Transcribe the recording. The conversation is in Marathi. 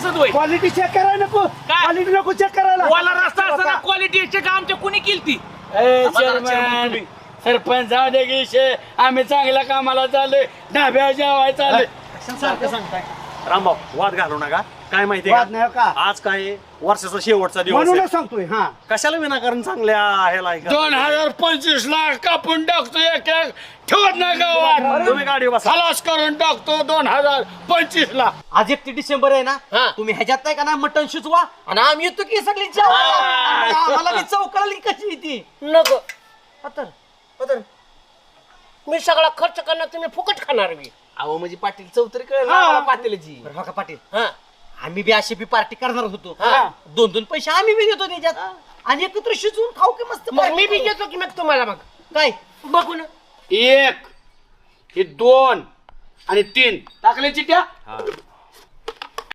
तसंच होईल. क्वालिटी चेक करायला नको, क्वालिटी नको चेक करायला. वाला रस्ता असताना क्वालिटी चेक आमच्या कुणी केलती? चेअरमन सरपंच जाऊ दे की विषय, आम्ही चांगल्या कामाला चाललोय, ढाब्यावर जेवाय चाललोय. सारखं सांगताय रामभाऊ वाद घालू नका. काय माहिती वाद नाही का? आज काय वर्षाचा शेवटचा दिवस आहे. म्हणूनच सांगतोय. हा कशाला विनाकारण चांगल्या ह्याला ऐका. 2025 लाख कापून टाकतो, एक एक ठेवत नाही गावात. तुम्ही गाडी बसा. खलास करून टाकतो 2025 ला. आज 31 डिसेंबर आहे ना, तुम्ही ह्याच्यात नाही का ना मटण शिजवा आणि आम्ही येतो की सगळी जेवायला. आम्हाला बी चव कळली कशी आहे ती. नको पतर पतर मी सगळा खर्च करणार, तुम्ही फुकट खाणार मी. अहो म्हणजे पाटील चौतरी कळलं पाटीलची. हो का पाटील, हा आम्ही बी अशी बी पार्टी करणार होतो. हा. 2-2 पैसे आम्ही बी देतो त्याच्यात आणि एकत्र शिजवून खाऊ की मस्त. मग मी बी देतो की मग तुम्हाला. मग काय बघू ना. 1 हे 2 आणि 3 टाकले चिट्या.